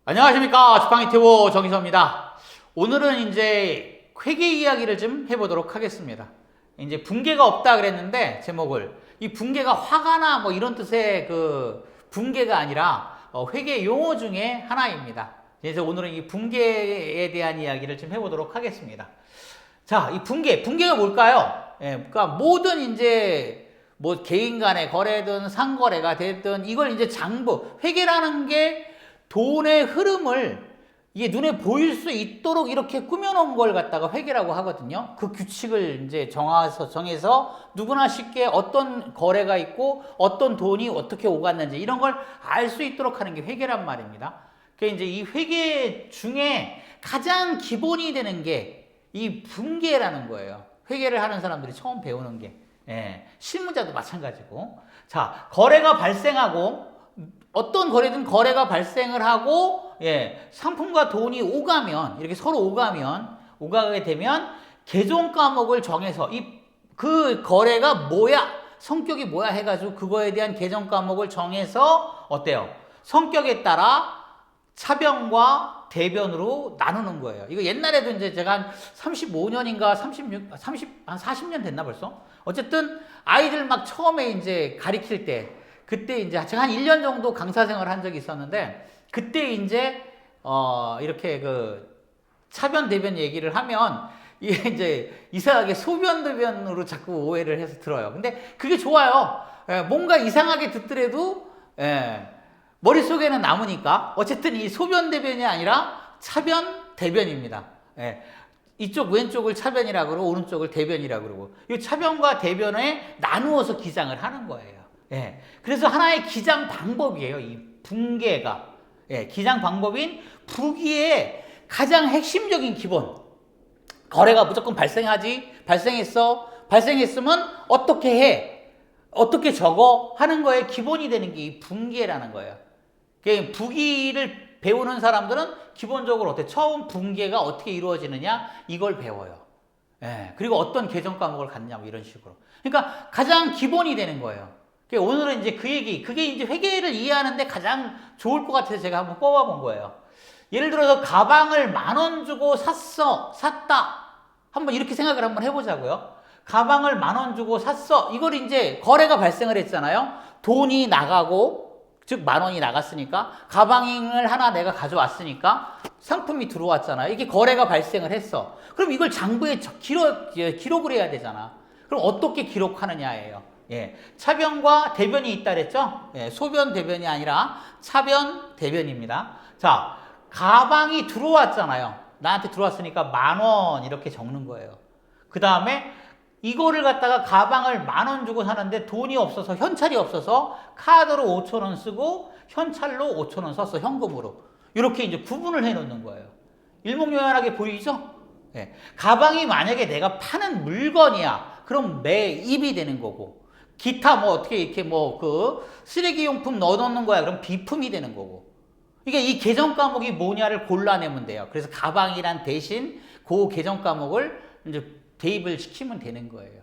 안녕하십니까. 지팡이튜브 정희서입니다. 오늘은 이제 회계 이야기를 좀 해보도록 하겠습니다. 이제 붕괴가 없다 그랬는데 제목을 이 붕괴가 화가나 뭐 이런 뜻의 그 붕괴가 아니라 회계 용어 중에 하나입니다. 그래서 오늘은 이 붕괴에 대한 이야기를 좀 해보도록 하겠습니다. 자, 이 붕괴가 뭘까요? 그러니까 모든 이제 뭐 개인 간의 거래든 상거래가 됐든 이걸 이제 장부, 회계라는 게 돈의 흐름을 이게 눈에 보일 수 있도록 이렇게 꾸며놓은 걸 갖다가 회계라고 하거든요. 그 규칙을 이제 정해서 누구나 쉽게 어떤 거래가 있고 어떤 돈이 어떻게 오갔는지 이런 걸 알 수 있도록 하는 게 회계란 말입니다. 그러니까 이제 이 회계 중에 가장 기본이 되는 게 이 붕괴라는 거예요. 회계를 하는 사람들이 처음 배우는 게. 실무자도 마찬가지고. 자, 거래가 발생하고 어떤 거래든 거래가 발생을 하고 상품과 돈이 오가면 이렇게 서로 오가게 되면 계정 과목을 정해서 그 거래가 뭐야 성격이 뭐야 해가지고 그거에 대한 계정 과목을 정해서 어때요? 성격에 따라 차변과 대변으로 나누는 거예요. 이거 옛날에도 이제 제가 한 35년인가 한 40년 됐나 벌써? 어쨌든 아이들 막 처음에 이제 가리킬 때 그때 이제 제가 한 1년 정도 강사 생활을 한 적이 있었는데 그때 이제 이렇게 그 차변 대변 얘기를 하면 이게 이제 이상하게 소변 대변으로 자꾸 오해를 해서 들어요. 근데 그게 좋아요. 뭔가 이상하게 듣더라도 머릿속에는 남으니까 어쨌든 이 소변 대변이 아니라 차변 대변입니다. 이쪽 왼쪽을 차변이라고 그러고 오른쪽을 대변이라고 그러고 이 차변과 대변에 나누어서 기장을 하는 거예요. 그래서 하나의 기장 방법이에요. 이 붕괴가. 기장 방법인 부기의 가장 핵심적인 기본. 거래가 무조건 발생했으면 어떻게 해? 어떻게 적어? 하는 거에 기본이 되는 게 이 붕괴라는 거예요. 그러니까 부기를 배우는 사람들은 기본적으로 처음 붕괴가 어떻게 이루어지느냐? 이걸 배워요. 그리고 어떤 계정 과목을 갖냐? 뭐 이런 식으로. 그러니까 가장 기본이 되는 거예요. 오늘은 이제 그게 이제 회계를 이해하는데 가장 좋을 것 같아서 제가 한번 뽑아본 거예요. 예를 들어서 가방을 10,000원 주고 샀다. 한번 이렇게 생각을 한번 해보자고요. 가방을 10,000원 주고 샀어. 이걸 이제 거래가 발생을 했잖아요. 돈이 나가고, 즉 10,000원이 나갔으니까, 가방을 하나 내가 가져왔으니까, 상품이 들어왔잖아요. 이게 거래가 발생을 했어. 그럼 이걸 장부에 기록을 해야 되잖아. 그럼 어떻게 기록하느냐예요. 차변과 대변이 있다 그랬죠? 소변 대변이 아니라 차변 대변입니다. 자, 가방이 들어왔잖아요. 나한테 들어왔으니까 10,000원 이렇게 적는 거예요. 그 다음에 이거를 갖다가 가방을 10,000원 주고 사는데 돈이 없어서 현찰이 없어서 카드로 5,000원 쓰고 현찰로 5,000원 썼어. 현금으로. 이렇게 이제 구분을 해 놓는 거예요. 일목요연하게 보이죠? 가방이 만약에 내가 파는 물건이야. 그럼 매입이 되는 거고. 기타 뭐 어떻게 이렇게 뭐 그 쓰레기용품 넣어놓는 거야. 그럼 비품이 되는 거고. 이게 이 계정 과목이 뭐냐를 골라내면 돼요. 그래서 가방이란 대신 그 계정 과목을 이제 대입을 시키면 되는 거예요.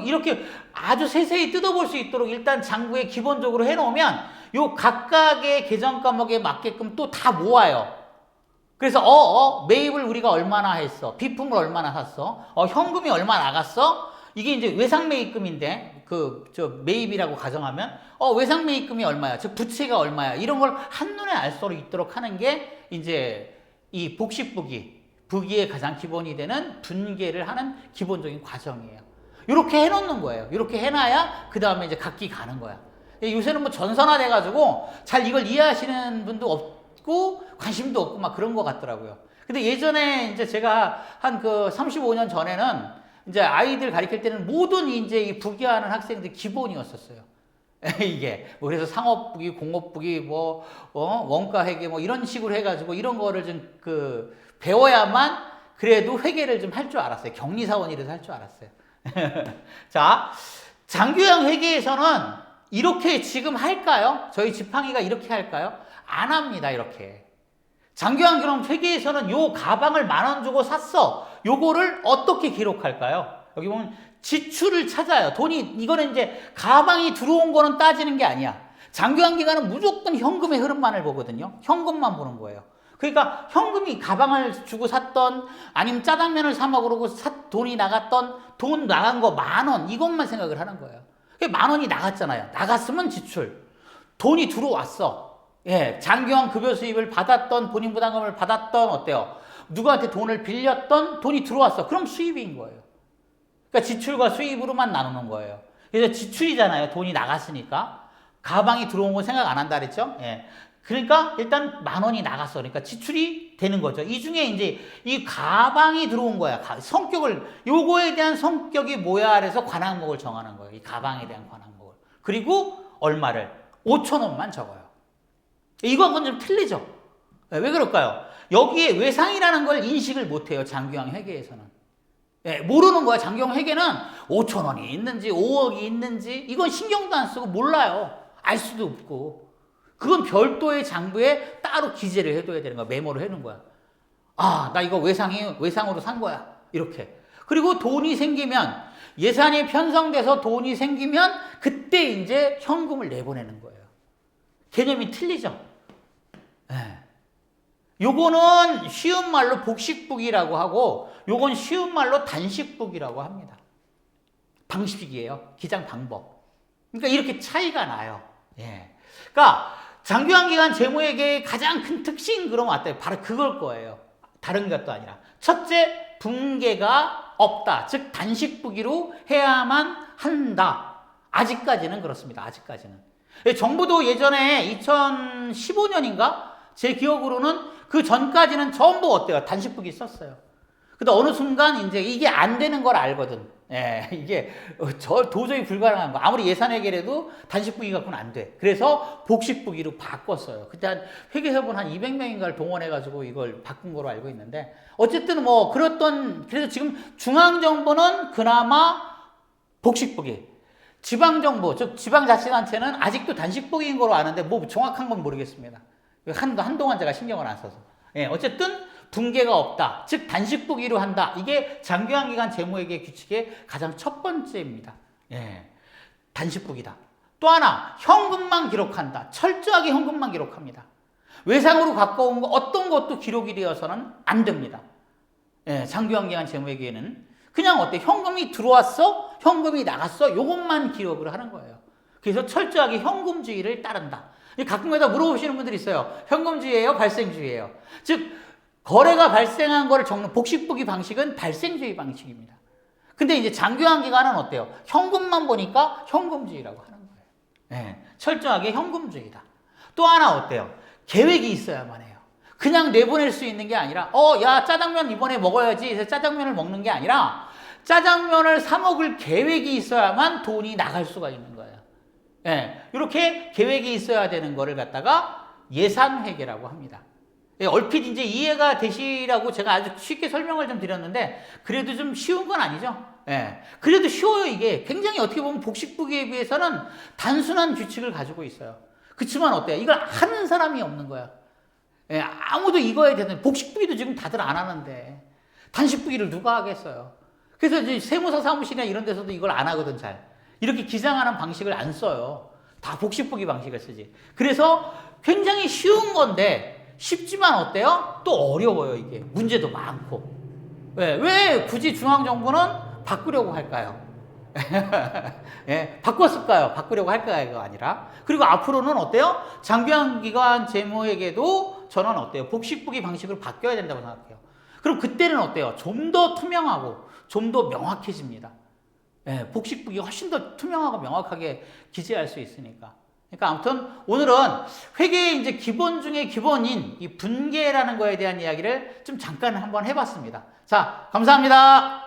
이렇게 아주 세세히 뜯어볼 수 있도록 일단 장부에 기본적으로 해놓으면 요 각각의 계정 과목에 맞게끔 또 다 모아요. 그래서 매입을 우리가 얼마나 했어? 비품을 얼마나 샀어? 현금이 얼마 나갔어? 이게 이제 외상매입금인데 매입이라고 가정하면 외상매입금이 얼마야? 즉 부채가 얼마야? 이런 걸 한눈에 알 수 있도록 하는 게 이제 이 부기의 가장 기본이 되는 분계를 하는 기본적인 과정이에요. 이렇게 해놓는 거예요. 이렇게 해놔야 그 다음에 이제 각기 가는 거야. 요새는 뭐 전산화돼가지고 잘 이걸 이해하시는 분도 없고 관심도 없고 막 그런 것 같더라고요. 근데 예전에 이제 제가 한 35년 전에는 이제 아이들 가르칠 때는 모든 이제 이 부기하는 학생들 기본이었었어요. 이게 뭐 그래서 상업부기, 공업부기, 원가회계 이런 식으로 해가지고 이런 거를 좀 배워야만 그래도 회계를 좀 할 줄 알았어요. 격리사원이라도 할 줄 알았어요. 자, 장교양 회계에서는 이렇게 지금 할까요? 저희 지팡이가 이렇게 할까요? 안 합니다. 이렇게. 장교양 그럼 회계에서는 요 가방을 10,000원 주고 샀어. 요거를 어떻게 기록할까요? 여기 보면 지출을 찾아요. 이거는 이제 가방이 들어온 거는 따지는 게 아니야. 장기간 기간은 무조건 현금의 흐름만을 보거든요. 현금만 보는 거예요. 그러니까 현금이 가방을 주고 샀던 아니면 짜장면을 사 먹으려고 돈이 나갔던 돈 나간 거 10,000원 이것만 생각을 하는 거예요. 10,000원이 나갔잖아요. 나갔으면 지출. 돈이 들어왔어. 예, 장기간 급여 수입을 받았던 본인 부담금을 받았던 어때요? 누구한테 돈을 빌렸던 돈이 들어왔어. 그럼 수입인 거예요. 그러니까 지출과 수입으로만 나누는 거예요. 그래서 지출이잖아요. 돈이 나갔으니까. 가방이 들어온 건 생각 안 한다 그랬죠? 예. 그러니까 일단 10,000원이 나갔어. 그러니까 지출이 되는 거죠. 이 중에 이제 이 가방이 들어온 거야. 성격을, 요거에 대한 성격이 뭐야? 그래서 관항목을 정하는 거예요. 이 가방에 대한 관항목을. 그리고 얼마를? 5,000원만 적어요. 이거하고는 좀 틀리죠? 왜 그럴까요? 여기에 외상이라는 걸 인식을 못 해요. 장기왕 회계에서는. 예, 모르는 거야. 장기왕 회계는 5,000원이 있는지 5억이 있는지 이건 신경도 안 쓰고 몰라요. 알 수도 없고. 그건 별도의 장부에 따로 기재를 해둬야 되는 거야. 메모를 해놓은 거야. 아, 나 이거 외상으로 산 거야. 이렇게. 그리고 돈이 생기면, 예산이 편성돼서 돈이 생기면, 그때 이제 현금을 내보내는 거예요. 개념이 틀리죠? 네. 요거는 쉬운 말로 복식북이라고 하고, 요건 쉬운 말로 단식북이라고 합니다. 방식이에요. 기장 방법. 그러니까 이렇게 차이가 나요. 예. 그러니까, 장기간기간 재무회계의 가장 큰 특징 그러면 어때요? 바로 그걸 거예요. 다른 것도 아니라. 첫째, 분계가 없다. 즉 단식부기로 해야만 한다. 아직까지는 그렇습니다. 아직까지는. 정부도 예전에 2015년인가? 제 기억으로는 그 전까지는 전부 어때요? 단식부기 썼어요. 근데 어느 순간 이제 이게 안 되는 걸 알거든. 예, 이게 도저히 불가능한 거. 아무리 예산회계라도 단식부기 갖고는 안 돼. 그래서 복식부기로 바꿨어요. 그때 한 회계사분 한 200명인가를 동원해가지고 이걸 바꾼 거로 알고 있는데 어쨌든 뭐 그래서 지금 중앙정부는 그나마 복식부기, 지방정부, 즉 지방자치단체는 아직도 단식부기인 거로 아는데 뭐 정확한 건 모르겠습니다. 한동안 제가 신경을 안 써서. 예, 어쨌든 분계가 없다. 즉 단식부기로 한다. 이게 장기간기간 재무회계 규칙의 가장 첫 번째입니다. 예, 단식부기다. 또 하나, 현금만 기록한다. 철저하게 현금만 기록합니다. 외상으로 갖고 온 거 어떤 것도 기록이 되어서는 안 됩니다. 예, 장기간기간 재무회계는 그냥 어때? 현금이 들어왔어? 현금이 나갔어? 요것만 기록을 하는 거예요. 그래서 철저하게 현금주의를 따른다. 가끔가다 물어보시는 분들이 있어요. 현금주의예요? 발생주의예요? 즉 거래가 발생한 거를 적는 복식부기 방식은 발생주의 방식입니다. 근데 이제 장기간 기간은 어때요? 현금만 보니까 현금주의라고 하는 거예요. 네, 철저하게 현금주의다. 또 하나 어때요? 계획이 있어야만 해요. 그냥 내보낼 수 있는 게 아니라 야 짜장면 이번에 먹어야지 해서 짜장면을 먹는 게 아니라 짜장면을 사 먹을 계획이 있어야만 돈이 나갈 수가 있는 거예요. 네, 이렇게 계획이 있어야 되는 거를 갖다가 예산회계라고 합니다. 예, 얼핏 이제 이해가 되시라고 제가 아주 쉽게 설명을 좀 드렸는데, 그래도 좀 쉬운 건 아니죠? 예. 그래도 쉬워요, 이게. 굉장히 어떻게 보면 복식부기에 비해서는 단순한 규칙을 가지고 있어요. 그치만 어때요? 이걸 하는 사람이 없는 거야. 예, 아무도 이거에 대한, 복식부기도 지금 다들 안 하는데, 단식부기를 누가 하겠어요? 그래서 이제 세무사 사무실이나 이런 데서도 이걸 안 하거든, 잘. 이렇게 기장하는 방식을 안 써요. 다 복식부기 방식을 쓰지. 그래서 굉장히 쉬운 건데, 쉽지만 어때요? 또 어려워요, 이게. 문제도 많고. 왜 굳이 중앙정부는 바꾸려고 할까요? 예, 바꿨을까요? 바꾸려고 할까요? 아니라. 그리고 앞으로는 어때요? 장기간 재무회계도 저는 어때요? 복식부기 방식으로 바뀌어야 된다고 생각해요. 그럼 그때는 어때요? 좀 더 투명하고 좀 더 명확해집니다. 예, 복식부기가 훨씬 더 투명하고 명확하게 기재할 수 있으니까. 그러니까 아무튼 오늘은 회계의 이제 기본 중에 기본인 이 분계라는 거에 대한 이야기를 좀 잠깐 한번 해봤습니다. 자, 감사합니다.